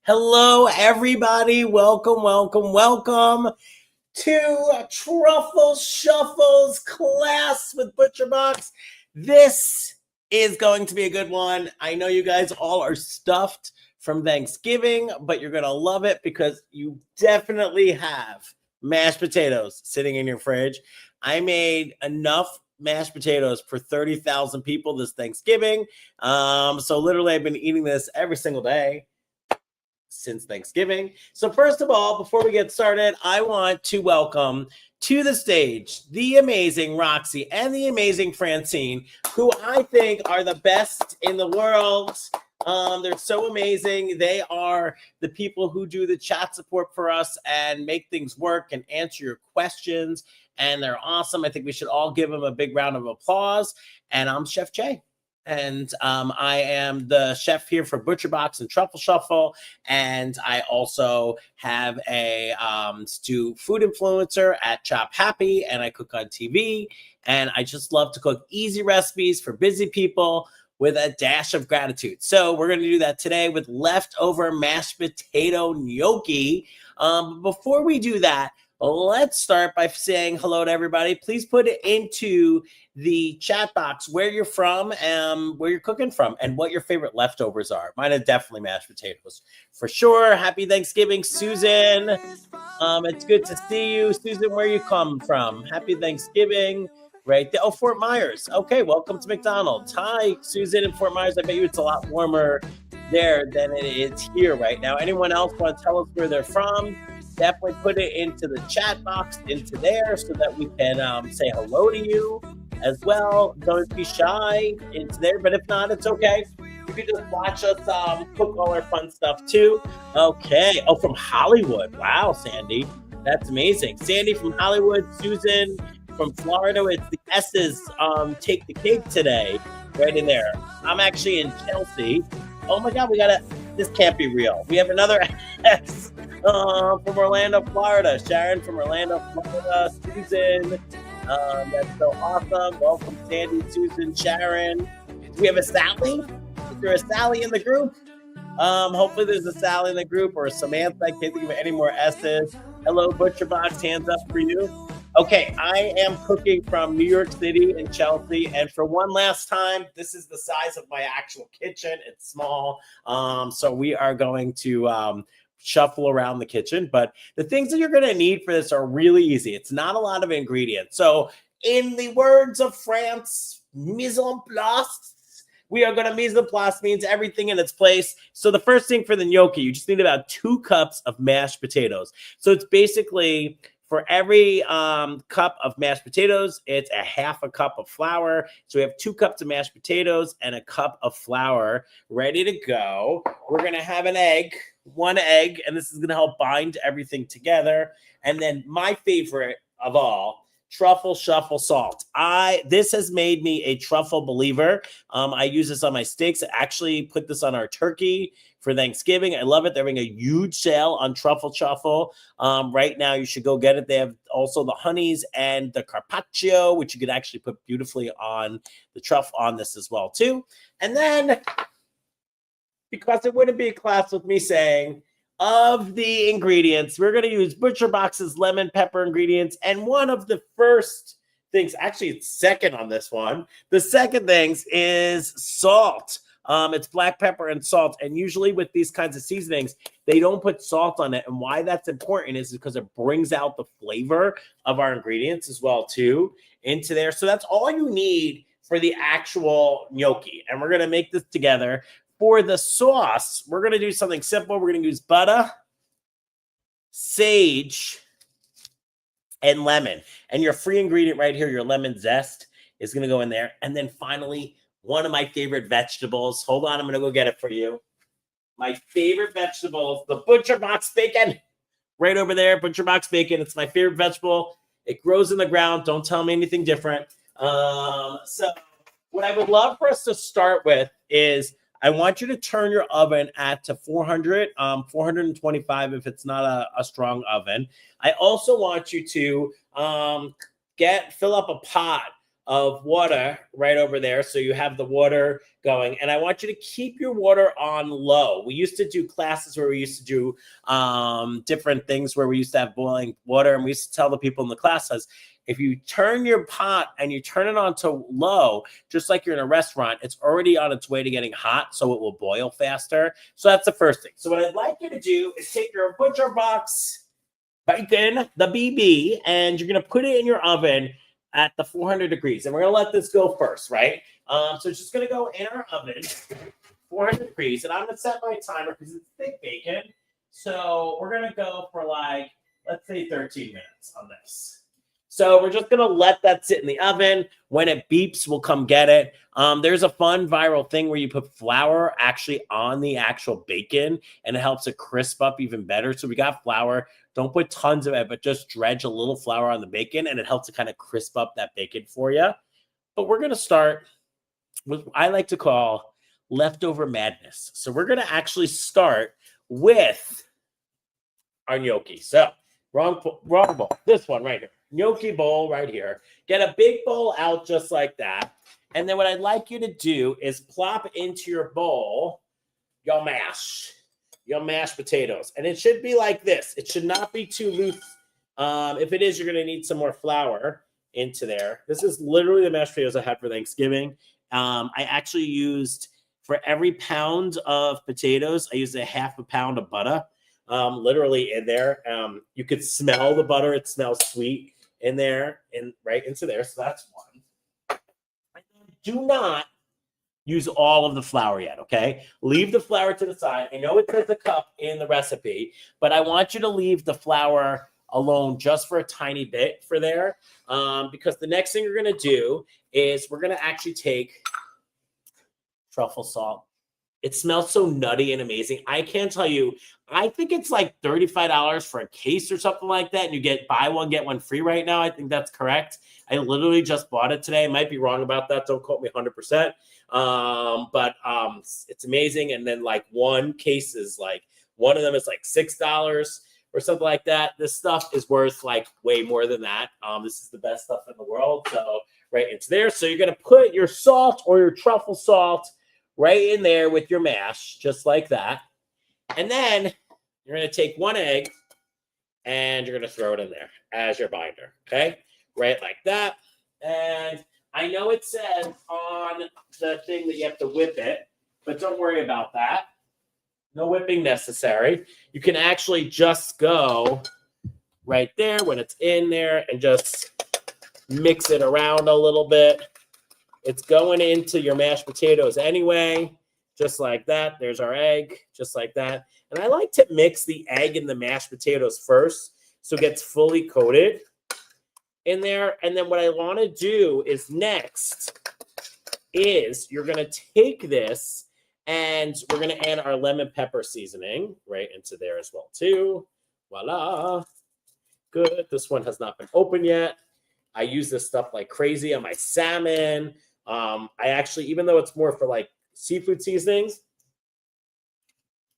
Hello, everybody. Welcome, welcome, welcome to Truffle Shuffles class with Butcherbox. This is going to be a good one. I know you guys all are stuffed from Thanksgiving, but you're going to love it because you definitely have mashed potatoes sitting in your fridge. I made enough mashed potatoes for 30,000 people this Thanksgiving. So literally I've been eating this every single day since Thanksgiving. So first of all, before we get started, I want to welcome to the stage the amazing Roxy and the amazing Francine, who I think are the best in the world. They're so amazing. They are the people who do the chat support for us and make things work and answer your questions. And they're awesome. I think we should all give them a big round of applause. And I'm Chef Jay. And I am the chef here for Butcherbox and Truffle Shuffle. And I also have a food influencer at Chop Happy, and I cook on TV. And I just love to cook easy recipes for busy people with a dash of gratitude. So we're going to do that today with leftover mashed potato gnocchi. Before we do that, let's start by saying hello to everybody. Please put it into the chat box where you're from, where you're cooking from, and what your favorite leftovers are. Mine are definitely mashed potatoes for sure. Happy Thanksgiving, Susan. It's good to see you, Susan. Where you come from? Happy Thanksgiving. Right there. Oh, Fort Myers. Okay, welcome to McDonald's. Hi, Susan in Fort Myers. I bet you it's a lot warmer there than it is here right now. Anyone else want to tell us where they're from? Definitely put it into the chat box into there so that we can say hello to you as well. Don't be shy into there, but if not, it's okay. You can just watch us cook all our fun stuff too. Okay. Oh, from Hollywood. Wow, Sandy. That's amazing. Sandy from Hollywood. Susan from Florida. It's the S's take the cake today. Right in there. I'm actually in Chelsea. Oh my God, this can't be real. We have another S. from Orlando, Florida. Sharon from Orlando, Florida. Susan, that's so awesome. Welcome, Sandy, Susan, Sharon. Do we have a Sally? Is there a Sally in the group? Hopefully there's a Sally in the group or a Samantha. I can't think of any more S's. Hello, Butcherbox. Hands up for you. Okay, I am cooking from New York City and Chelsea. And for one last time, this is the size of my actual kitchen. It's small. So we are going to shuffle around the kitchen. But the things that you're going to need for this are really easy. It's not a lot of ingredients. So in the words of France, mise en place. We are going to mise en place means everything in its place. So the first thing for the gnocchi, you just need about 2 cups of mashed potatoes. So it's basically for every cup of mashed potatoes, it's a half a cup of flour. So we have 2 cups of mashed potatoes and a cup of flour ready to go. We're going to have an egg, 1 egg, and this is going to help bind everything together. And then my favorite of all, truffle shuffle salt. This has made me a truffle believer. I use this on my steaks. I actually put this on our turkey for Thanksgiving. I love it. They're having a huge sale on truffle shuffle. Right now, you should go get it. They have also the honeys and the carpaccio, which you could actually put beautifully on the truffle on this as well, too. And then, because it wouldn't be a class with me saying, of the ingredients, we're going to use Butcherbox's lemon pepper ingredients. And one of the first things, actually it's second on this one, the second things is salt. It's black pepper and salt. And usually with these kinds of seasonings, they don't put salt on it. And why that's important is because it brings out the flavor of our ingredients as well, too, into there. So that's all you need for the actual gnocchi. And we're going to make this together. For the sauce, we're going to do something simple. We're going to use butter, sage, and lemon. And your free ingredient right here, your lemon zest, is going to go in there. And then finally, one of my favorite vegetables. Hold on, I'm going to go get it for you. My favorite vegetable is the Butcherbox bacon. Right over there, Butcherbox bacon. It's my favorite vegetable. It grows in the ground. Don't tell me anything different. So what I would love for us to start with is I want you to turn your oven to 400, 425 if it's not a strong oven. I also want you to fill up a pot of water right over there so you have the water going. And I want you to keep your water on low. We used to do classes where we used to do different things where we used to have boiling water, and we used to tell the people in the classes, if you turn your pot and you turn it on to low, just like you're in a restaurant, it's already on its way to getting hot, so it will boil faster. So that's the first thing. So what I'd like you to do is take your Butcherbox bacon, the BB, and you're going to put it in your oven at the 400 degrees. And we're going to let this go first, right? So it's just going to go in our oven, 400 degrees. And I'm going to set my timer because it's thick bacon. So we're going to go for like, let's say 13 minutes on this. So we're just going to let that sit in the oven. When it beeps, we'll come get it. There's a fun viral thing where you put flour actually on the actual bacon, and it helps it crisp up even better. So we got flour. Don't put tons of it, but just dredge a little flour on the bacon, and it helps to kind of crisp up that bacon for you. But we're going to start with what I like to call leftover madness. So we're going to actually start with our gnocchi. So wrong bowl. This one right here. Gnocchi bowl right here. Get a big bowl out just like that. And then what I'd like you to do is plop into your bowl your mashed potatoes. And it should be like this. It should not be too loose. If it is, you're going to need some more flour into there. This is literally the mashed potatoes I had for Thanksgiving. I actually used, for every pound of potatoes, I used a half a pound of butter. Literally in there. You could smell the butter. It smells sweet in there and right into there. So that's one. Do not use all of the flour yet, okay? Leave the flour to the side. I know it says a cup in the recipe, but I want you to leave the flour alone just for a tiny bit for there, because the next thing we're going to do is we're going to actually take truffle salt. It smells so nutty and amazing. I can't tell you. I think it's like $35 for a case or something like that. And you get buy one, get one free right now. I think that's correct. I literally just bought it today. I might be wrong about that. Don't quote me 100%. But it's amazing. And then like one case is like, one of them is like $6 or something like that. This stuff is worth like way more than that. This is the best stuff in the world. So right into there. So you're going to put your salt or your truffle salt right in there with your mash, just like that. And then you're going to take one egg and you're going to throw it in there as your binder. Okay. Right like that. And I know it says on the thing that you have to whip it, but don't worry about that. No whipping necessary. You can actually just go right there when it's in there and just mix it around a little bit. It's going into your mashed potatoes anyway, just like that. There's our egg, just like that. And I like to mix the egg and the mashed potatoes first so it gets fully coated in there. And then what I want to do is next is you're going to take this and we're going to add our lemon pepper seasoning right into there as well too. Voila. Good. This one has not been opened yet. I use this stuff like crazy on my salmon. I actually, even though it's more for like seafood seasonings,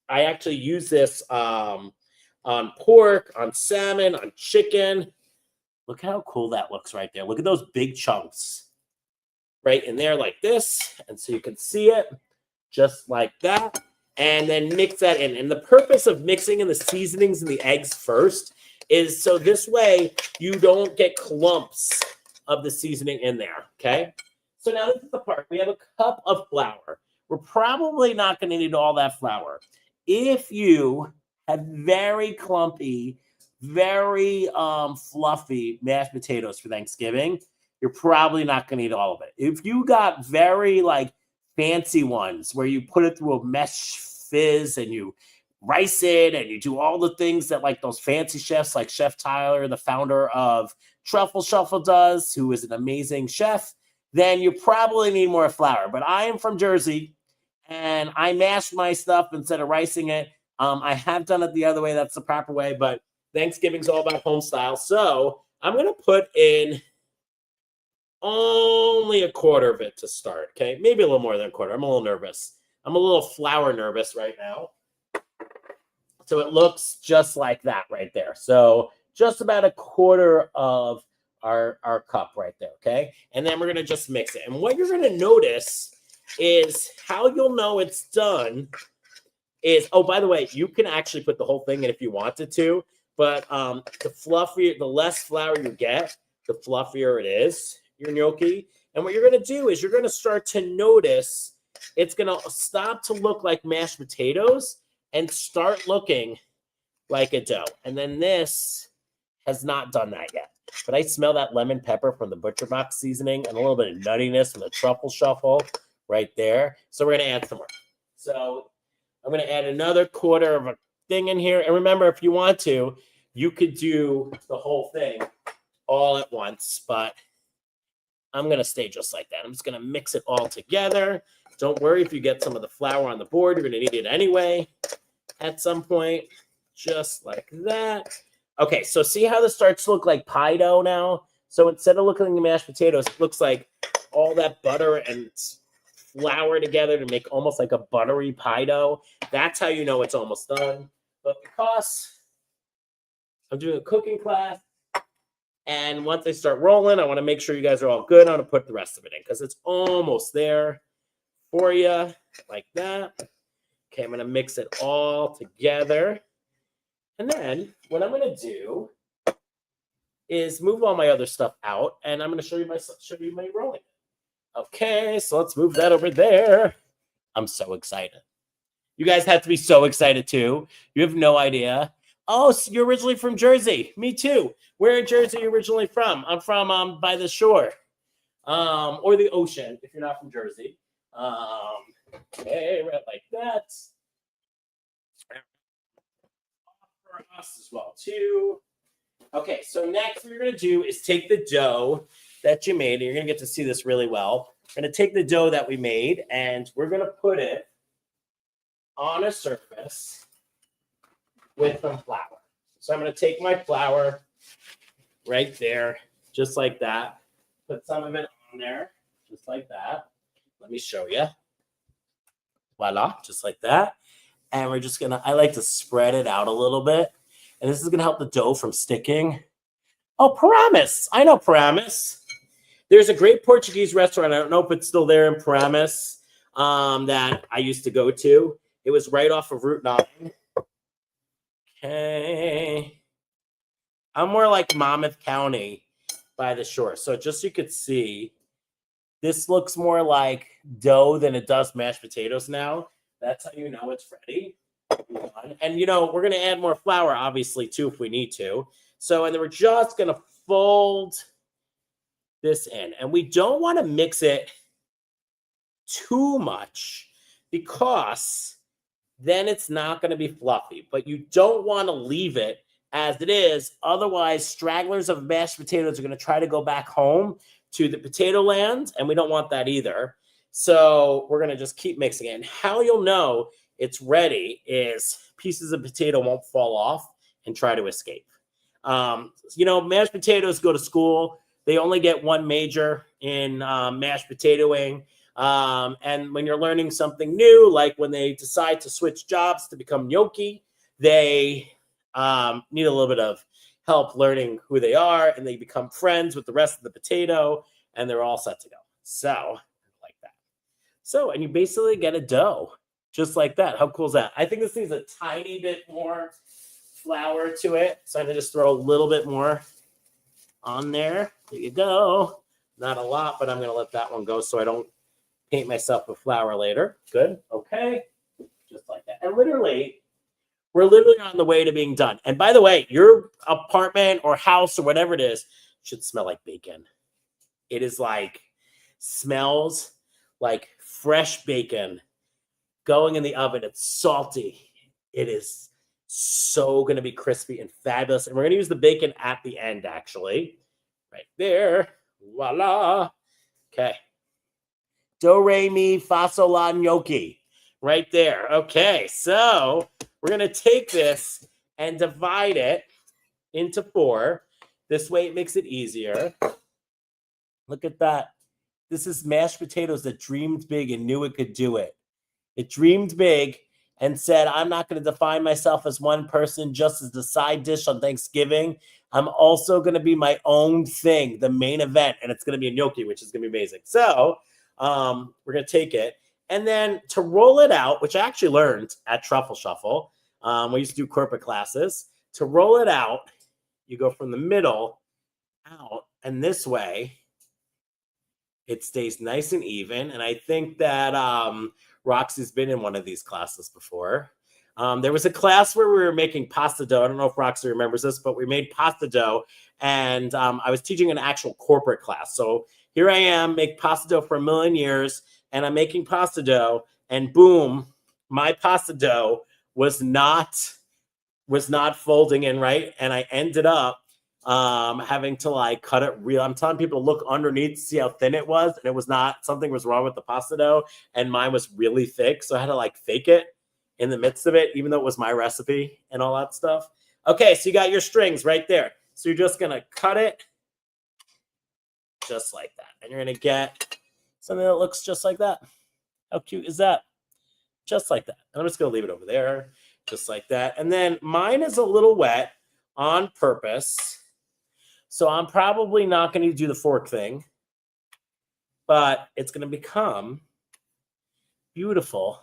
I actually use this on pork, on salmon, on chicken. Look how cool that looks right there. Look at those big chunks right in there like this. And so you can see it just like that. And then mix that in. And the purpose of mixing in the seasonings and the eggs first is so this way you don't get clumps of the seasoning in there, okay? So now this is the part. We have a cup of flour. We're probably not going to need all that flour. If you have very clumpy, very fluffy mashed potatoes for Thanksgiving, you're probably not going to need all of it. If you got very like fancy ones where you put it through a mesh fizz and you rice it and you do all the things that like those fancy chefs like Chef Tyler, the founder of Truffle Shuffle does, who is an amazing chef, then you probably need more flour. But I am from Jersey and I mash my stuff instead of ricing it. I have done it the other way. That's the proper way, but Thanksgiving's all about home style. So I'm going to put in only a quarter of it to start. Okay. Maybe a little more than a quarter. I'm a little nervous. I'm a little flour nervous right now. So it looks just like that right there. So just about a quarter of our cup right there, okay? And then we're going to just mix it. And what you're going to notice is how you'll know it's done is, oh, by the way, you can actually put the whole thing in if you wanted to, but the fluffier, the less flour you get, the fluffier it is, your gnocchi. And what you're going to do is you're going to start to notice it's going to stop to look like mashed potatoes and start looking like a dough. And then this has not done that yet. But I smell that lemon pepper from the Butcherbox seasoning and a little bit of nuttiness from the truffle shuffle right there. So we're going to add some more. So I'm going to add another quarter of a thing in here. And remember, if you want to, you could do the whole thing all at once. But I'm going to stay just like that. I'm just going to mix it all together. Don't worry if you get some of the flour on the board. You're going to need it anyway at some point. Just like that. Okay, so see how this starts to look like pie dough now? So instead of looking like mashed potatoes, it looks like all that butter and flour together to make almost like a buttery pie dough. That's how you know it's almost done. But because I'm doing a cooking class, and once I start rolling, I want to make sure you guys are all good. I'm going to put the rest of it in because it's almost there for you, like that. Okay, I'm going to mix it all together. And then what I'm going to do is move all my other stuff out, and I'm going to show you my rolling. Okay, so let's move that over there. I'm so excited. You guys have to be so excited too. You have no idea. Oh, so you're originally from Jersey. Me too. Where in Jersey are you originally from? I'm from by the shore, or the ocean if you're not from Jersey. Okay, right like that. For us as well too. Okay, so next what you're going to do is take the dough that you made, and you're going to get to see this really well. We're going to take the dough that we made, and we're going to put it on a surface with some flour. So I'm going to take my flour right there, just like that. Put some of it on there, just like that. Let me show you. Voila, just like that. And we're just going to, I like to spread it out a little bit. and this is going to help the dough from sticking. Oh, Paramus. I know Paramus. There's a great Portuguese restaurant. I don't know if it's still there in Paramus that I used to go to. It was right off of Route 9. Okay. I'm more like Monmouth County by the shore. So just so you could see, this looks more like dough than it does mashed potatoes now. That's how you know it's ready. And, you know, we're going to add more flour, obviously, too, if we need to. So, and then we're just going to fold this in. And we don't want to mix it too much because then it's not going to be fluffy. But you don't want to leave it as it is. Otherwise, stragglers of mashed potatoes are going to try to go back home to the potato land, and we don't want that either. So we're going to just keep mixing it. And how you'll know it's ready is pieces of potato won't fall off and try to escape. You know, mashed potatoes go to school. They only get one major in mashed potatoing. And when you're learning something new, like when they decide to switch jobs to become gnocchi, they need a little bit of help learning who they are, and they become friends with the rest of the potato, and they're all set to go. So, like that. So, and you basically get a dough just like that. How cool is that? I think this needs a tiny bit more flour to it. So I'm going to just throw a little bit more on there. There you go. Not a lot, but I'm going to let that one go so I don't paint myself with flour later. Good. Okay. Just like that. And literally, we're literally on the way to being done. And by the way, your apartment or house or whatever it is should smell like bacon. It is like, smells like fresh bacon going in the oven. It's salty. It is so going to be crispy and fabulous. And we're going to use the bacon at the end, actually. Right there. Voila. Okay. Do, re, mi, fa, sol, la, gnocchi. Right there. Okay. So we're going to take this and divide it into 4. This way it makes it easier. Look at that. This is mashed potatoes that dreamed big and knew it could do it. It dreamed big and said, I'm not going to define myself as one person just as the side dish on Thanksgiving. I'm also going to be my own thing, the main event, and it's going to be a gnocchi, which is going to be amazing. So we're going to take it. And then to roll it out, which I actually learned at Truffle Shuffle, we used to do corporate classes. To roll it out, you go from the middle out, and this way, it stays nice and even. And I think that Roxy's been in one of these classes before. There was a class where we were making pasta dough. I don't know if Roxy remembers this, but we made pasta dough. And I was teaching an actual corporate class. So here I am, make pasta dough for a million years. And I'm making pasta dough. And boom, my pasta dough was not folding in right. And I ended up having to like cut it real. I'm telling people to look underneath to see how thin it was, and it was not. Something was wrong with the pasta dough, and mine was really thick, so I had to like fake it in the midst of it, even though it was my recipe and all that stuff. Okay, so you got your strings right there. So you're just gonna cut it just like that, and you're gonna get something that looks just like that. How cute is that? Just like that. And I'm just gonna leave it over there, just like that. And then mine is a little wet on purpose. So I'm probably not going to do the fork thing, but it's going to become beautiful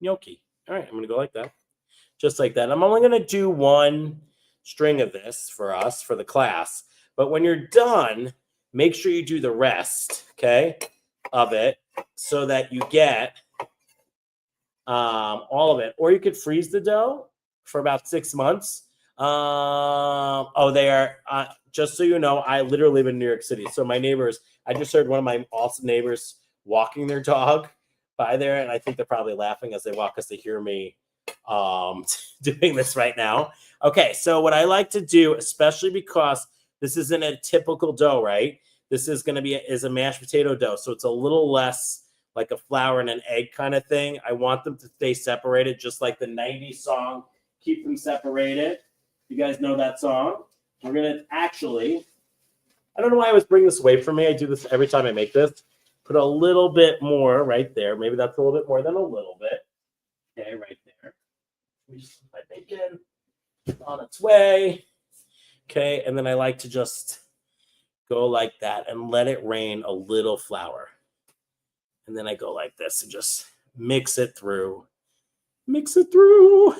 gnocchi. All right, I'm going to go like that, just like that. I'm only going to do 1 string of this for us, for the class. But when you're done, make sure you do the rest, okay, of it so that you get all of it. Or you could freeze the dough for about 6 months. They are, just so you know, I literally live in New York City. So my neighbors, I just heard one of my awesome neighbors walking their dog by there. And I think they're probably laughing as they walk because they hear me doing this right now. Okay, so what I like to do, especially because this isn't a typical dough, right? This is going to be is a mashed potato dough. So it's a little less like a flour and an egg kind of thing. I want them to stay separated, just like the 90s song, Keep Them Separated. You guys know that song. We're going to actually, I don't know why I always bring this away from me. I do this every time I make this. Put a little bit more right there. Maybe that's a little bit more than a little bit. Okay, right there. Let me just put my bacon. on its way. Okay, and then I like to just go like that and let it rain a little flour. And then I go like this and just mix it through. Mix it through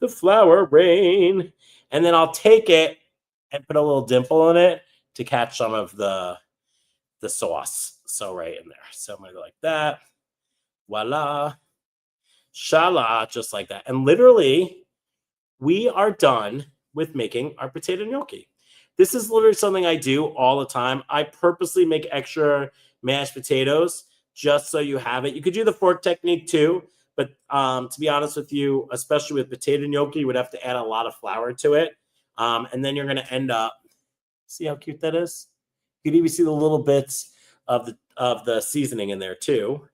the flour rain. And then I'll take it and put a little dimple in it to catch some of the sauce. So right in there. So I'm going to go like that. Voila. Shala, just like that. And literally, we are done with making our potato gnocchi. This is literally something I do all the time. I purposely make extra mashed potatoes just so you have it. You could do the fork technique too, but to be honest with you, especially with potato gnocchi, you would have to add a lot of flour to it. And then you're going to end up, see how cute that is? You can even see the little bits of the seasoning in there too.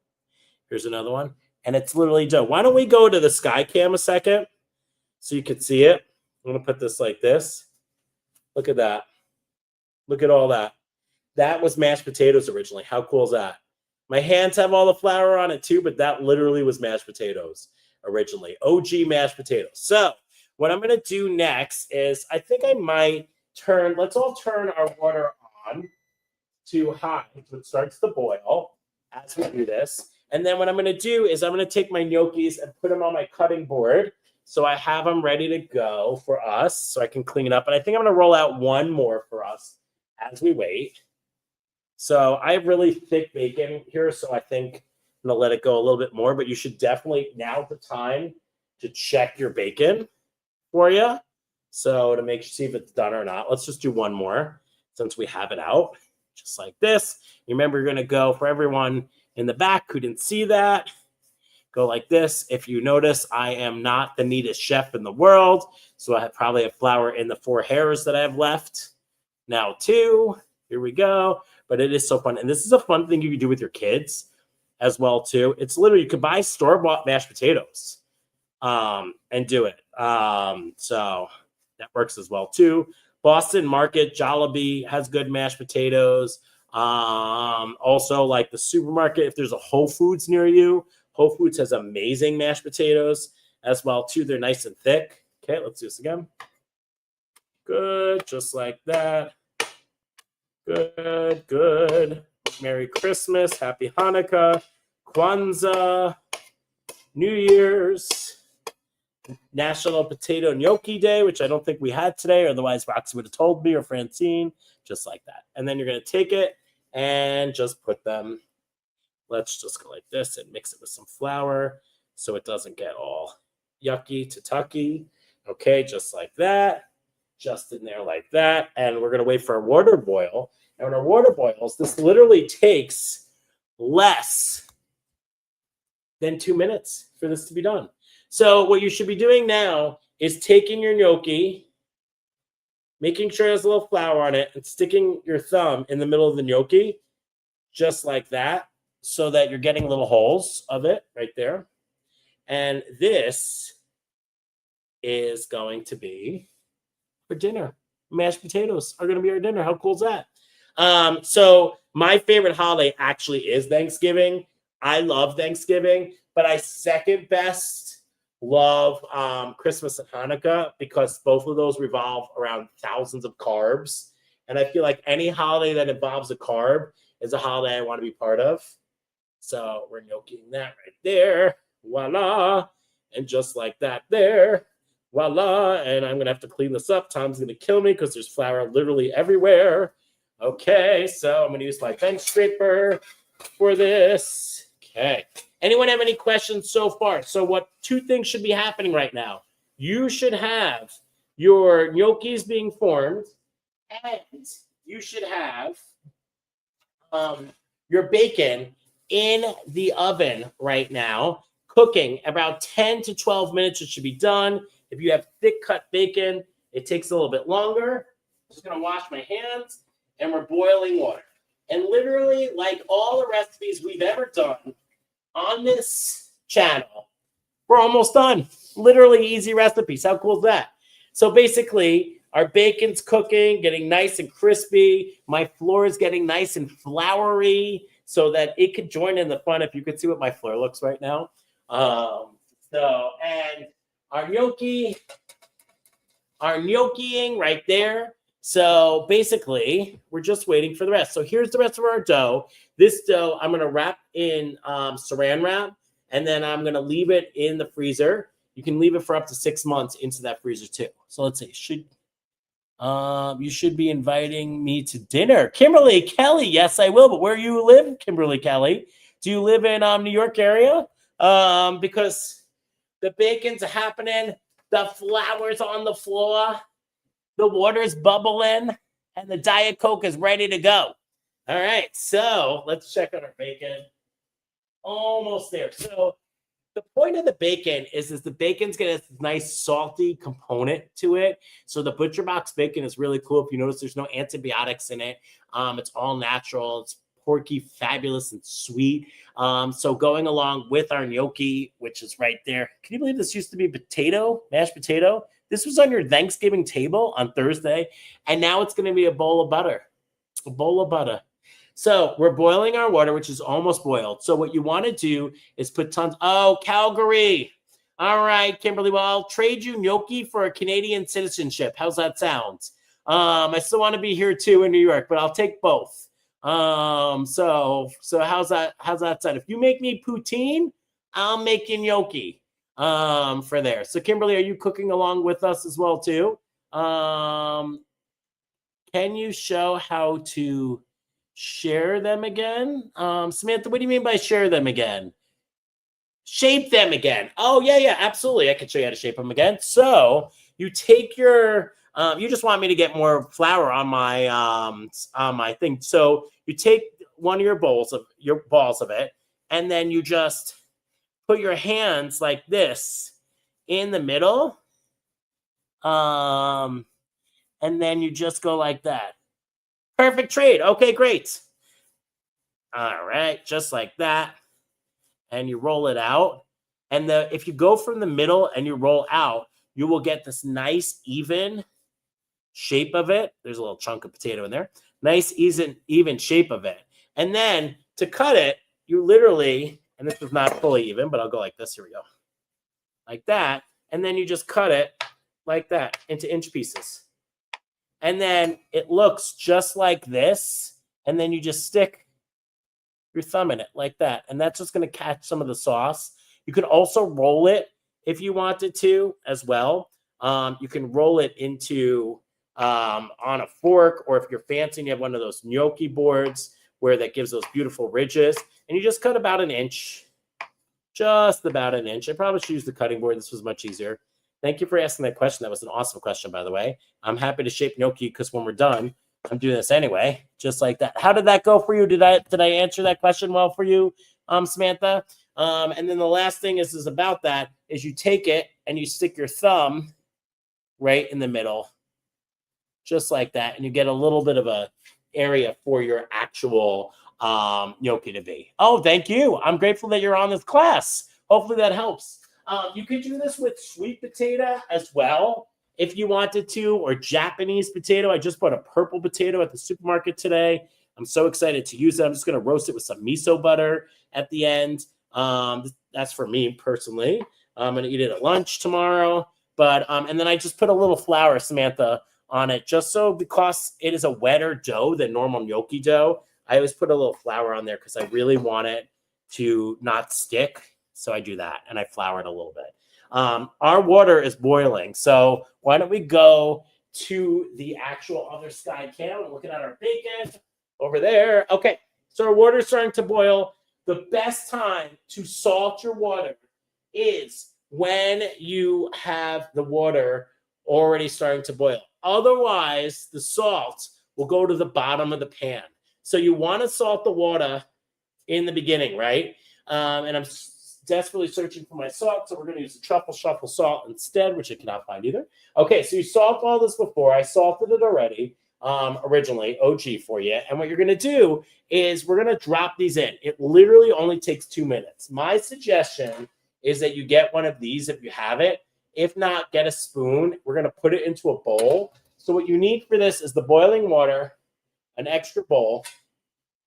Here's another one. And it's literally done. Why don't we go to the sky cam a second so you can see it? I'm going to put this like this. Look at that. Look at all that. That was mashed potatoes originally. How cool is that? My hands have all the flour on it too, but that literally was mashed potatoes originally. OG mashed potatoes. So what I'm going to do next is I think I might let's all turn our water on to high so it starts to boil as we do this. And then what I'm going to do is I'm going to take my gnocchis and put them on my cutting board. So I have them ready to go for us so I can clean it up. And I think I'm going to roll out one more for us as we wait. So I have really thick bacon here, so I think I'm going to let it go a little bit more. But you should definitely, now's the time to check your bacon for you. So to see if it's done or not. Let's just do one more since we have it out. Just like this. Remember, you're going to go for everyone in the back who didn't see that. Go like this. If you notice, I am not the neatest chef in the world, so I probably have flour in the 4 hairs that I have left. Now 2. Here we go. But it is so fun. And this is a fun thing you can do with your kids as well, too. It's literally, you could buy store-bought mashed potatoes and do it. So that works as well, too. Boston Market, Jollibee has good mashed potatoes. Also, like the supermarket, if there's a Whole Foods near you, Whole Foods has amazing mashed potatoes as well, too. They're nice and thick. Okay, let's do this again. Good, just like that. Good, good. Merry Christmas, Happy Hanukkah, Kwanzaa, New Year's, National Potato Gnocchi Day, which I don't think we had today, otherwise Roxy would have told me, or Francine, just like that. And then you're going to take it and just put them, let's just go like this and mix it with some flour so it doesn't get all yucky to tucky. Okay, just like that. Just in there like that. And we're going to wait for our water to boil. And when our water boils, this literally takes less than 2 minutes for this to be done. So what you should be doing now is taking your gnocchi, making sure there's a little flour on it, and sticking your thumb in the middle of the gnocchi, just like that, so that you're getting little holes of it right there. And this is going to be for dinner. Mashed potatoes are going to be our dinner. How cool is that? So my favorite holiday actually is Thanksgiving. I love Thanksgiving, but I second best love Christmas and Hanukkah because both of those revolve around thousands of carbs. And I feel like any holiday that involves a carb is a holiday I want to be part of. So we're gnocchiing that right there. Voila. And just like that there. Voila. And I'm going to have to clean this up. Tom's going to kill me because there's flour literally everywhere. Okay, so I'm going to use my bench scraper for this. Okay. Anyone have any questions so far? So what 2 things should be happening right now? You should have your gnocchis being formed, and you should have your bacon in the oven right now, cooking about 10 to 12 minutes. It should be done. If you have thick cut bacon, it takes a little bit longer. I'm just going to wash my hands, and we're boiling water. And literally, like all the recipes we've ever done on this channel, we're almost done. Literally easy recipes. How cool is that? So basically, our bacon's cooking, getting nice and crispy. My flour is getting nice and floury so that it could join in the fun. If you could see what my flour looks right now. And our gnocchi our gnocchiing right there. So basically, we're just waiting for the rest. So here's the rest of our dough. This dough, I'm going to wrap in saran wrap, and then I'm going to leave it in the freezer. You can leave it for up to 6 months into that freezer too. So let's see. You should be inviting me to dinner. Kimberly Kelly, yes, I will. But where you live, Kimberly Kelly? Do you live in New York area? Because the bacon's happening, the flour's on the floor, the water's bubbling, and the Diet Coke is ready to go. All right, so let's check out our bacon. Almost there. So the point of the bacon is the bacon's got a nice salty component to it. So the Butcherbox bacon is really cool. If you notice, there's no antibiotics in it. It's all natural. It's porky, fabulous, and sweet. So going along with our gnocchi, which is right there. Can you believe this used to be mashed potato? This was on your Thanksgiving table on Thursday, and now it's going to be a bowl of butter. A bowl of butter. So we're boiling our water, which is almost boiled. So what you want to do is put tons. Oh, Calgary. All right, Kimberly. Well, I'll trade you gnocchi for a Canadian citizenship. How's that sound? I still want to be here too in New York, but I'll take both. So how's that sound? If you make me poutine, I'll make you gnocchi for there. So Kimberly, are you cooking along with us as well too? Can you show how to share them again? Samantha, what do you mean by share them again? Shape them again. Oh, yeah, absolutely. I can show you how to shape them again. So you take your, you just want me to get more flour on my thing. So you take one of your balls of it, and then you just put your hands like this in the middle. And then you just go like that. Perfect trade. Okay, great. All right, just like that. And you roll it out. And if you go from the middle and you roll out, you will get this nice, even shape of it. There's a little chunk of potato in there. Nice, even shape of it. And then to cut it, you literally, and this is not fully even, but I'll go like this. Here we go. Like that. And then you just cut it like that into inch pieces. And then it looks just like this. And then you just stick your thumb in it like that. And that's just going to catch some of the sauce. You can also roll it if you wanted to as well. You can roll it into on a fork, or if you're fancy and you have one of those gnocchi boards where that gives those beautiful ridges. And you just cut about an inch. Just about an inch. I probably should use the cutting board. This was much easier. Thank you for asking that question. That was an awesome question, by the way. I'm happy to shape gnocchi because when we're done, I'm doing this anyway, just like that. How did that go for you? Did I answer that question well for you, Samantha? And then the last thing is about that is you take it and you stick your thumb right in the middle, just like that, and you get a little bit of a area for your actual gnocchi to be. Oh, thank you. I'm grateful that you're on this class. Hopefully that helps. You could do this with sweet potato as well if you wanted to, or Japanese potato. I just bought a purple potato at the supermarket today. I'm so excited to use it. I'm just going to roast it with some miso butter at the end. That's for me personally. I'm going to eat it at lunch tomorrow. But and then I just put a little flour, Samantha, on it, just so, because it is a wetter dough than normal gnocchi dough. I always put a little flour on there because I really want it to not stick. So I do that, and I flour it a little bit. Our water is boiling, so why don't we go to the actual other side cam and looking at our bacon over there. Okay, so our water is starting to boil. The best time to salt your water is when you have the water already starting to boil. Otherwise, the salt will go to the bottom of the pan. So you want to salt the water in the beginning, right? And I'm desperately searching for my salt, so we're going to use the Truffle Shuffle salt instead, which I cannot find either. Okay, so you salt all this before. I salted it already, originally, OG for you. And what you're going to do is we're going to drop these in. It literally only takes 2 minutes. My suggestion is that you get one of these if you have it. If not, get a spoon. We're going to put it into a bowl. So what you need for this is the boiling water, an extra bowl,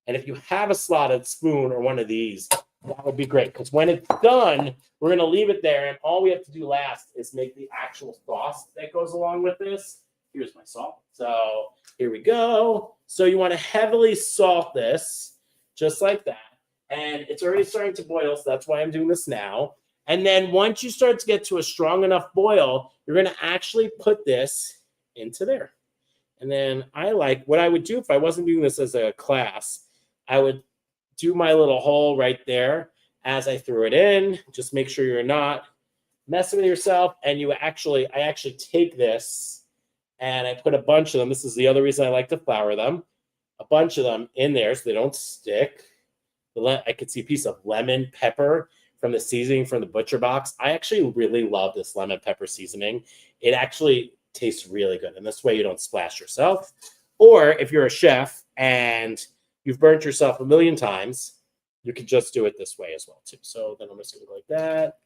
and if you have a slotted spoon or one of these, That would be great, because when it's done, we're going to leave it there, and all we have to do last is make the actual sauce that goes along with this. Here's my salt. So here we go. So you want to heavily salt this, just like that. And it's already starting to boil, so that's why I'm doing this now. And then once you start to get to a strong enough boil, you're going to actually put this into there. And then what I would do if I wasn't doing this as a class, I would do my little hole right there as I threw it in. Just make sure you're not messing with yourself. And I actually take this and I put a bunch of them. This is the other reason I like to flour them. A bunch of them in there so they don't stick. I could see a piece of lemon pepper from the seasoning from the Butcherbox. I actually really love this lemon pepper seasoning. It actually tastes really good. And this way you don't splash yourself. Or if you're a chef and you've burnt yourself a million times, you could just do it this way as well too. So then I'm just going to go like that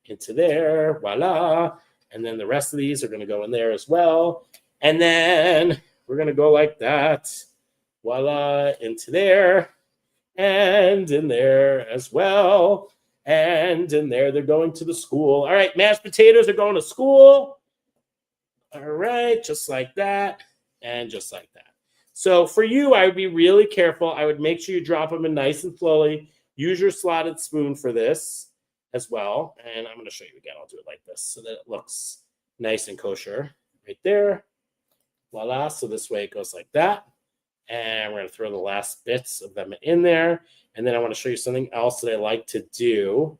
into there. Voila. And then the rest of these are going to go in there as well. And then we're going to go like that. Voila. Into there. And in there as well. And in there, they're going to the school. All right, mashed potatoes are going to school. All right, just like that. And just like that. So for you, I would be really careful. I would make sure you drop them in nice and slowly. Use your slotted spoon for this as well. And I'm going to show you again. I'll do it like this so that it looks nice and kosher right there. Voila. So this way it goes like that. And we're going to throw the last bits of them in there. And then I want to show you something else that I like to do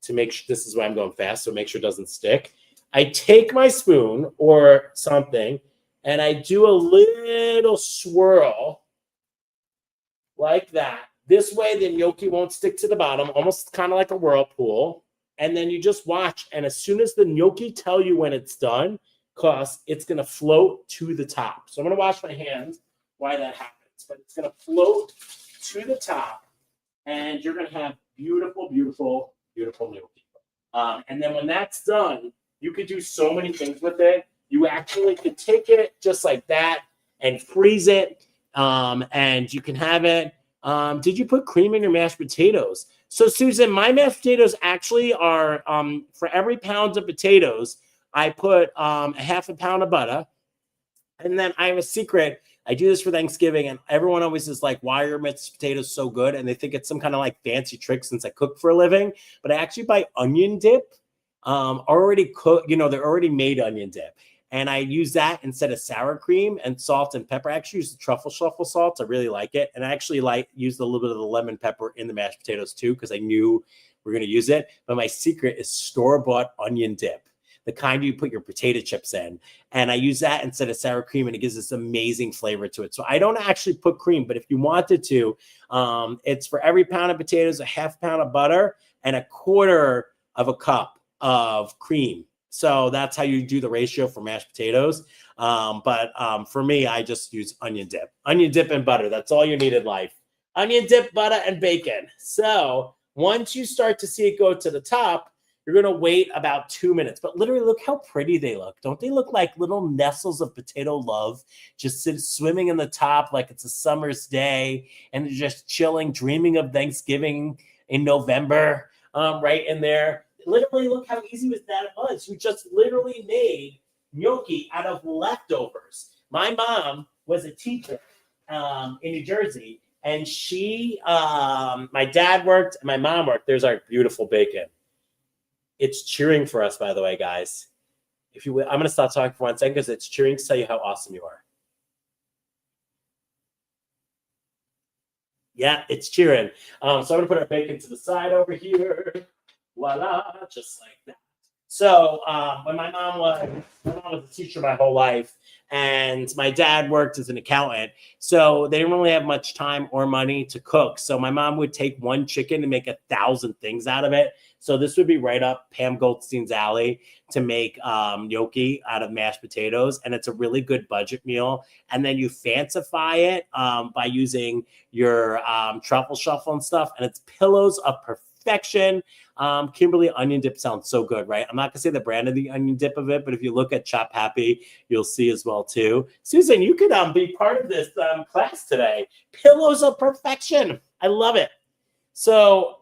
to make sure, this is why I'm going fast, so make sure it doesn't stick. I take my spoon or something, and I do a little swirl like that. This way, the gnocchi won't stick to the bottom, almost kind of like a whirlpool. And then you just watch, and as soon as the gnocchi tell you when it's done, because it's going to float to the top. So I'm going to wash my hands why that happens. But it's going to float to the top, and you're going to have beautiful, beautiful, beautiful gnocchi. And then when that's done, you could do so many things with it. You actually could take it just like that and freeze it, and you can have it. Did you put cream in your mashed potatoes? So, Susan, my mashed potatoes actually are, for every pound of potatoes, I put a half a pound of butter. And then I have a secret. I do this for Thanksgiving, and everyone always is like, why are your mashed potatoes so good? And they think it's some kind of like fancy trick since I cook for a living. But I actually buy onion dip, already cooked. They're already made onion dip. And I use that instead of sour cream and salt and pepper. I actually use the truffle salt. I really like it. And I actually used a little bit of the lemon pepper in the mashed potatoes too, because I knew we were going to use it. But my secret is store-bought onion dip, the kind you put your potato chips in. And I use that instead of sour cream, and it gives this amazing flavor to it. So I don't actually put cream, but if you wanted to, it's for every pound of potatoes, a half pound of butter and a quarter of a cup of cream. So that's how you do the ratio for mashed potatoes. But for me, I just use onion dip. Onion dip and butter. That's all you need in life. Onion dip, butter, and bacon. So once you start to see it go to the top, you're going to wait about 2 minutes. But literally, look how pretty they look. Don't they look like little nestles of potato love just swimming in the top like it's a summer's day, and they're just chilling, dreaming of Thanksgiving in November, right in there. Literally, look how easy that was. You just literally made gnocchi out of leftovers. My mom was a teacher in New Jersey, and my dad worked and my mom worked. There's our beautiful bacon. It's cheering for us, by the way, guys. I'm going to stop talking for 1 second because it's cheering to tell you how awesome you are. Yeah, it's cheering. So I'm going to put our bacon to the side over here. Voila, just like that. So when my mom was a teacher my whole life, and my dad worked as an accountant, so they didn't really have much time or money to cook. So my mom would take one chicken and make 1,000 things out of it. So this would be right up Pam Goldstein's alley to make gnocchi out of mashed potatoes. And it's a really good budget meal. And then you fancify it by using your truffle shuffle and stuff. And it's pillows of perfection. Kimberly, onion dip sounds so good, right? I'm not gonna say the brand of the onion dip of it, but if you look at Chop Happy, you'll see as well too. Susan, you could be part of this class today. Pillows of perfection. I love it. So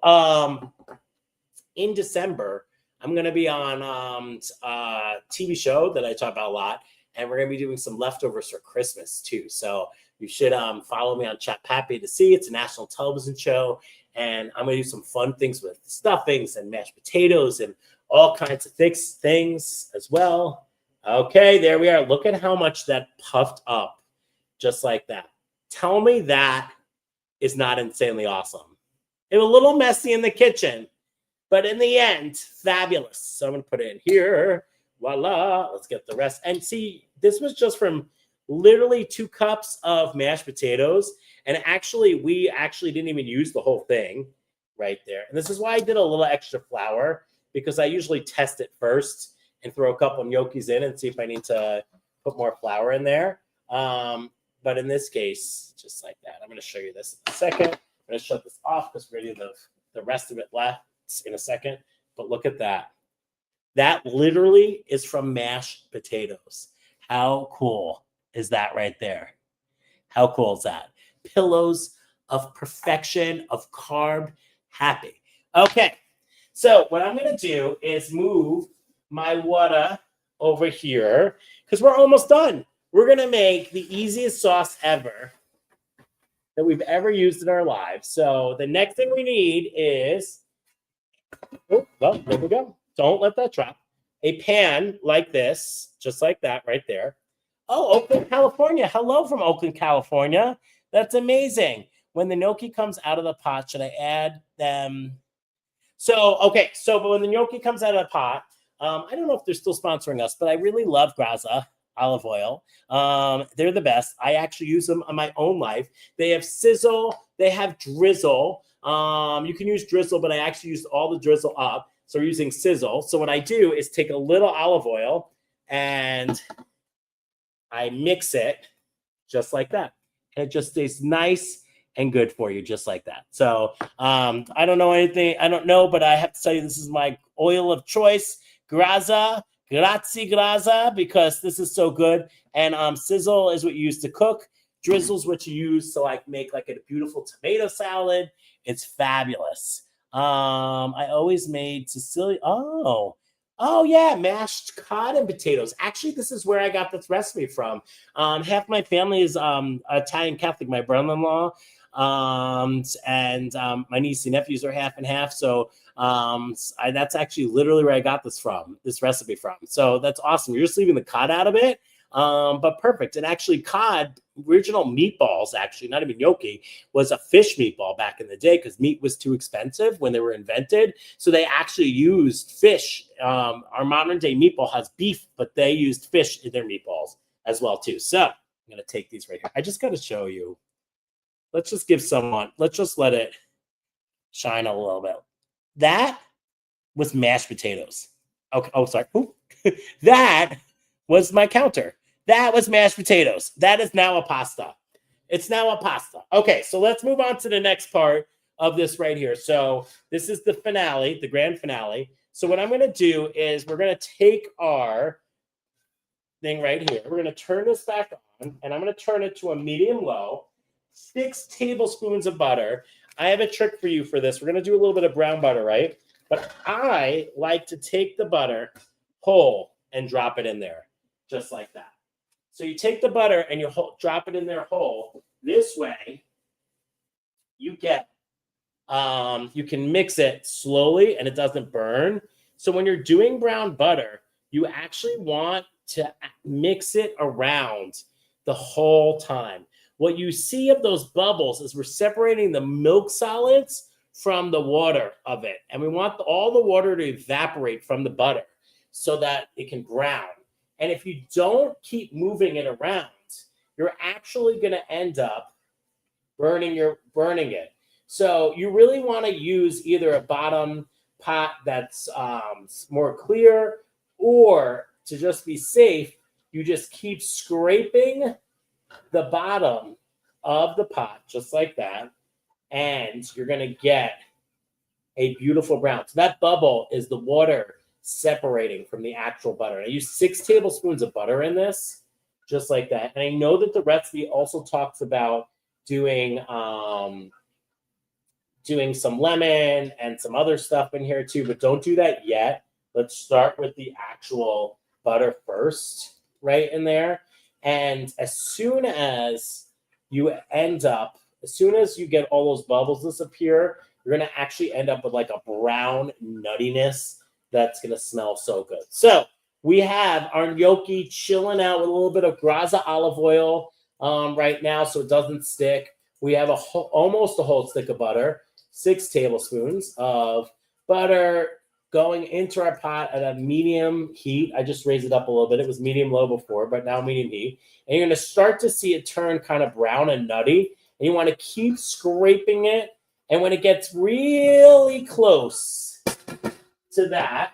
in December, I'm going to be on a TV show that I talk about a lot, and we're going to be doing some leftovers for Christmas too. So you should follow me on Chat Pappy to see. It's a national television show, and I'm going to do some fun things with stuffings and mashed potatoes and all kinds of things as well. Okay, there we are. Look at how much that puffed up, just like that. Tell me that is not insanely awesome. It was a little messy in the kitchen, but in the end, fabulous. So I'm going to put it in here. Voila. Let's get the rest. And see, this was just from literally 2 cups of mashed potatoes. And actually, we actually didn't even use the whole thing right there. And this is why I did a little extra flour, because I usually test it first and throw a couple gnocchis in and see if I need to put more flour in there. But in this case, just like that. I'm going to show you this in a second. I'm going to shut this off because we're going to do the rest of it left in a second. But look at that. That literally is from mashed potatoes. How cool is that right there? How cool is that? Pillows of perfection, of carb happy. Okay, so what I'm going to do is move my water over here because we're almost done. We're going to make the easiest sauce ever that we've ever used in our lives. So the next thing we need is, oh, well, there we go. Don't let that drop. A pan like this, just like that right there. Oh, Oakland, California. Hello from Oakland, California. That's amazing. When the gnocchi comes out of the pot, should I add them? So, okay. So, but when the gnocchi comes out of the pot, I don't know if they're still sponsoring us, but I really love Graza olive oil. They're the best. I actually use them on my own life. They have sizzle. They have drizzle. You can use drizzle, but I actually used all the drizzle up. So we're using sizzle. So what I do is take a little olive oil and I mix it just like that. And it just stays nice and good for you, just like that. So I don't know anything. I don't know, but I have to tell you, this is my oil of choice. Grazie, because this is so good. And sizzle is what you use to cook. Drizzle is what you use to like make like a beautiful tomato salad. It's fabulous. I always made Sicilian. Oh yeah, mashed cod and potatoes. Actually, this is where I got this recipe from. Half my family is Italian Catholic. My brother-in-law and my niece and nephews are half and half. So that's actually literally where I got this recipe from. So that's awesome. You're just leaving the cod out of it. But perfect. And actually cod, original meatballs, actually, not even gnocchi, was a fish meatball back in the day because meat was too expensive when they were invented. So they actually used fish. Our modern day meatball has beef, but they used fish in their meatballs as well too. So I'm going to take these right here. I just got to show you. Let's just let it shine a little bit. That was mashed potatoes. Okay. Oh, sorry. Ooh. That was my counter. That was mashed potatoes. That is now a pasta. It's now a pasta. Okay, so let's move on to the next part of this right here. So this is the finale, the grand finale. So what I'm going to do is we're going to take our thing right here. We're going to turn this back on, and I'm going to turn it to a medium low. 6 tablespoons of butter. I have a trick for you for this. We're going to do a little bit of brown butter, right? But I like to take the butter whole and drop it in there, just like that. So you take the butter and you drop it in there whole. This way, you get, you can mix it slowly and it doesn't burn. So when you're doing brown butter, you actually want to mix it around the whole time. What you see of those bubbles is we're separating the milk solids from the water of it. And we want all the water to evaporate from the butter so that it can brown. And if you don't keep moving it around, you're actually going to end up burning it. So you really want to use either a bottom pot that's more clear, or to just be safe, you just keep scraping the bottom of the pot, just like that, and you're going to get a beautiful brown. So that bubble is the water separating from the actual butter. I use 6 tablespoons of butter in this, just like that. And I know that the recipe also talks about doing doing some lemon and some other stuff in here too, but don't do that yet. Let's start with the actual butter first, right in there. And as soon as you get all those bubbles disappear, you're going to actually end up with like a brown nuttiness that's going to smell so good. So we have our gnocchi chilling out with a little bit of graza olive oil right now so it doesn't stick. We have almost a whole stick of butter, 6 tablespoons of butter going into our pot at a medium heat. I just raised it up a little bit. It was medium low before, but now medium heat. And you're going to start to see it turn kind of brown and nutty. And you want to keep scraping it. And when it gets really close to that,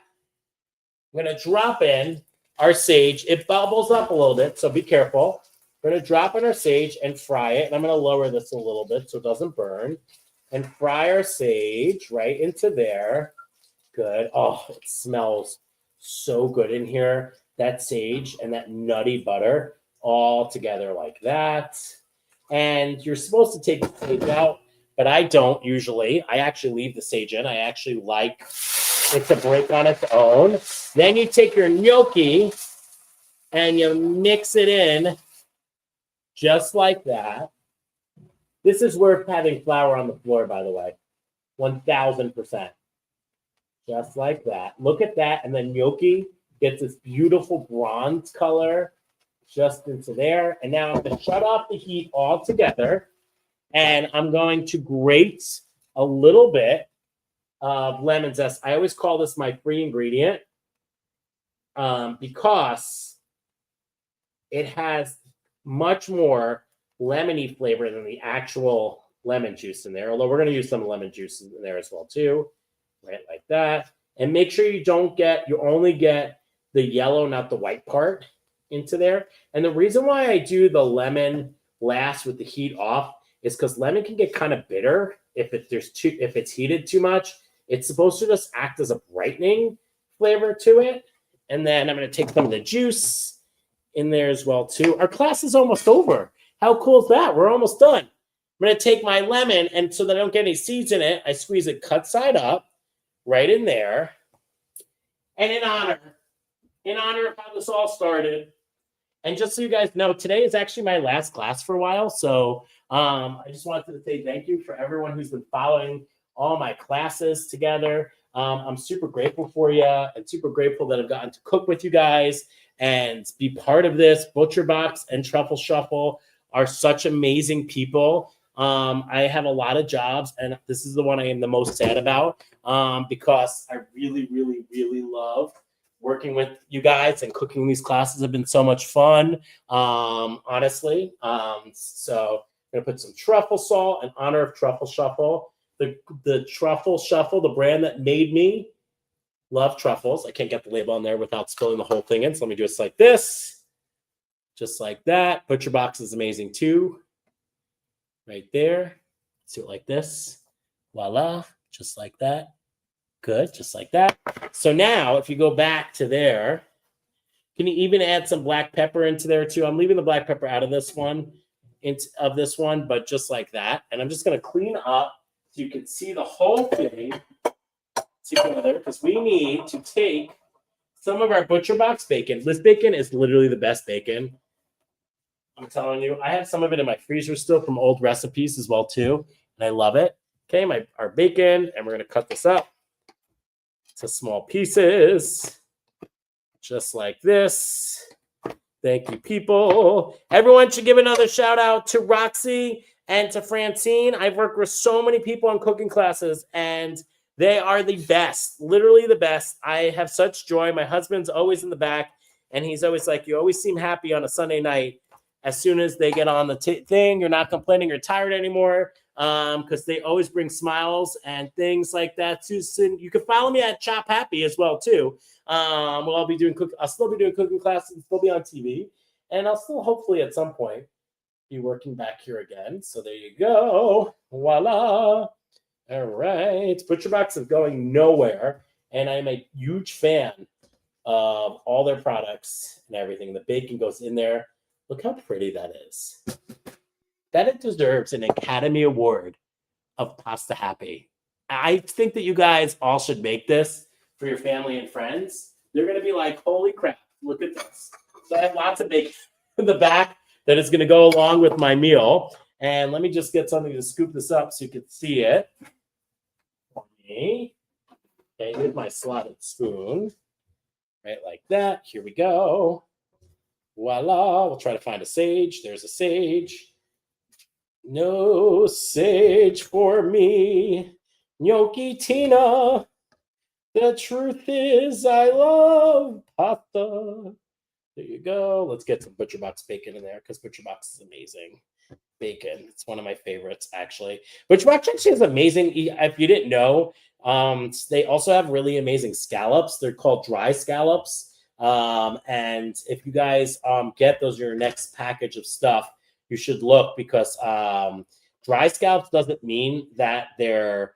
I'm going to drop in our sage. It bubbles up a little bit, so be careful. We're going to drop in our sage and fry it. And I'm going to lower this a little bit so it doesn't burn. And fry our sage right into there. Good. Oh, it smells so good in here. That sage and that nutty butter all together like that. And you're supposed to take the sage out, but I don't usually. I actually leave the sage in. I actually like it to break on its own. Then you take your gnocchi and you mix it in just like that. This is worth having flour on the floor, by the way. 1,000%. Just like that. Look at that. And then gnocchi gets this beautiful bronze color just into there. And now I'm going to shut off the heat altogether. And I'm going to grate a little bit of lemon zest. I always call this my free ingredient because it has much more lemony flavor than the actual lemon juice in there. Although we're going to use some lemon juice in there as well too. Right, like that. And make sure you only get the yellow, not the white part into there. And the reason why I do the lemon last with the heat off is because lemon can get kind of bitter if it's heated too much. It's supposed to just act as a brightening flavor to it. And then I'm going to take some of the juice in there as well too. Our class is almost over. How cool is that? We're almost done. I'm going to take my lemon, and so that I don't get any seeds in it, I squeeze it cut side up. Right in there. And in honor of how this all started, and just so you guys know, today is actually my last class for a while. So I just wanted to say thank you for everyone who's been following all my classes together. I'm super grateful for you and super grateful that I've gotten to cook with you guys and be part of this. Butcherbox and Truffle Shuffle are such amazing people. I have a lot of jobs, and this is the one I am the most sad about because I really, really, really love working with you guys, and cooking these classes have been so much fun, honestly. So I'm going to put some truffle salt in honor of Truffle Shuffle. The Truffle Shuffle, the brand that made me love truffles. I can't get the label on there without spilling the whole thing in, so let me do it like this. Just like that. Butcherbox is amazing too. Right there. Let's do it like this. Voila. Just like that. Good. Just like that. So now, if you go back to there, can you even add some black pepper into there too? I'm leaving the black pepper out of this one, but just like that. And I'm just going to clean up so you can see the whole thing together, because we need to take some of our Butcherbox bacon. This bacon is literally the best bacon. I'm telling you, I have some of it in my freezer still from old recipes as well too, and I love it. Okay, our bacon, and we're going to cut this up to small pieces, just like this. Thank you, people. Everyone should give another shout out to Roxy and to Francine. I've worked with so many people on cooking classes, and they are the best, literally the best. I have such joy. My husband's always in the back, and he's always like, you always seem happy on a Sunday night. As soon as they get on the thing, you're not complaining you're tired anymore, because they always bring smiles and things like that too. So you can follow me at Chop Happy as well too. I'll still be doing cooking classes and still be on TV, and I'll still hopefully at some point be working back here again. So there you go. Voila. All right. Butcherbox is going nowhere, and I'm a huge fan of all their products and everything. The bacon goes in there. Look how pretty that is. That it deserves an Academy Award of pasta happy. I think that you guys all should make this for your family and friends. They're going to be like, holy crap, look at this. So I have lots of bacon in the back that is going to go along with my meal. And let me just get something to scoop this up so you can see it. Okay, here's my slotted spoon. Right, like that. Here we go. Voila. We'll try to find a sage. There's a sage. No sage for me. Gnocchi Tina. The truth is I love pasta. There you go. Let's get some Butcherbox bacon in there because Butcherbox is amazing. Bacon. It's one of my favorites, actually. Butcherbox actually is amazing. If you didn't know, they also have really amazing scallops. They're called dry scallops. And if you guys get those in your next package of stuff, you should look because dry scallops doesn't mean that they're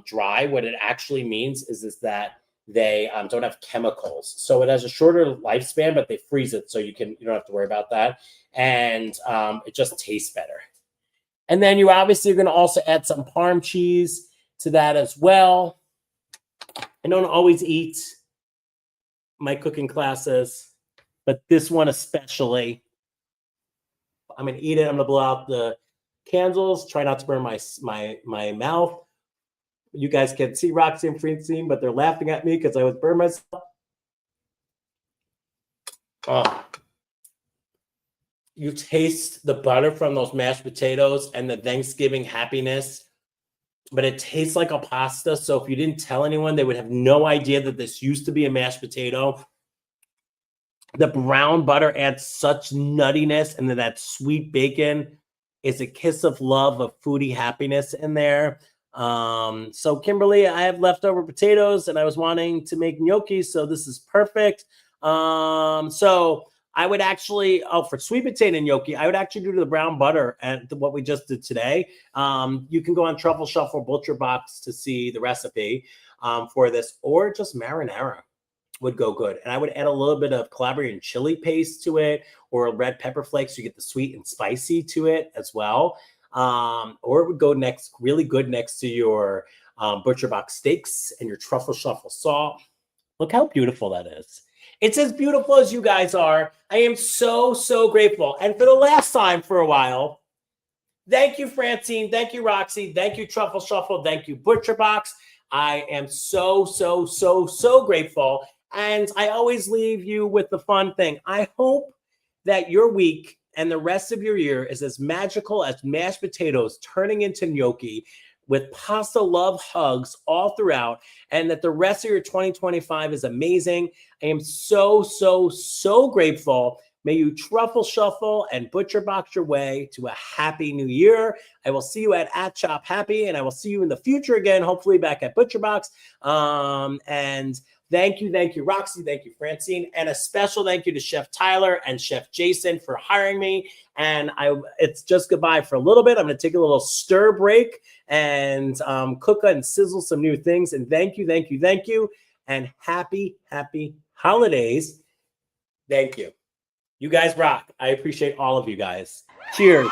dry. What it actually means is that they don't have chemicals. So it has a shorter lifespan, but they freeze it so you don't have to worry about that. And it just tastes better. And then you obviously are going to also add some Parm cheese to that as well. I don't always eat my cooking classes, but this one especially. I'm going to eat it. I'm going to blow out the candles. Try not to burn my mouth. You guys can't see Roxy and Francine, but they're laughing at me because I was burned myself. Oh. You taste the butter from those mashed potatoes and the Thanksgiving happiness, but it tastes like a pasta. So if you didn't tell anyone, they would have no idea that this used to be a mashed potato. The brown butter adds such nuttiness, and then that sweet bacon is a kiss of love, of foodie happiness in there. So Kimberly, I have leftover potatoes and I was wanting to make gnocchi, so this is perfect. So I would actually, for sweet potato gnocchi, I would actually do the brown butter and what we just did today. You can go on Truffle Shuffle Butcherbox to see the recipe for this, or just marinara would go good. And I would add a little bit of Calabrian chili paste to it, or red pepper flakes. You get the sweet and spicy to it as well. Or it would go really good next to your Butcherbox steaks and your Truffle Shuffle salt. Look how beautiful that is. It's as beautiful as you guys are. I am so, so grateful. And for the last time for a while, thank you, Francine. Thank you, Roxy. Thank you, Truffle Shuffle. Thank you, Butcherbox. I am so, so, so, so grateful. And I always leave you with the fun thing. I hope that your week and the rest of your year is as magical as mashed potatoes turning into gnocchi, with pasta love hugs all throughout, and that the rest of your 2025 is amazing. I am so, so, so grateful. May you Truffle Shuffle and Butcherbox your way to a happy new year. I will see you at Chop Happy, and I will see you in the future again, hopefully back at Butcherbox. And thank you, Roxy. Thank you, Francine. And a special thank you to Chef Tyler and Chef Jason for hiring me. And it's just goodbye for a little bit. I'm going to take a little stir break and cook and sizzle some new things. And thank you. And happy holidays. Thank you. You guys rock. I appreciate all of you guys. Cheers.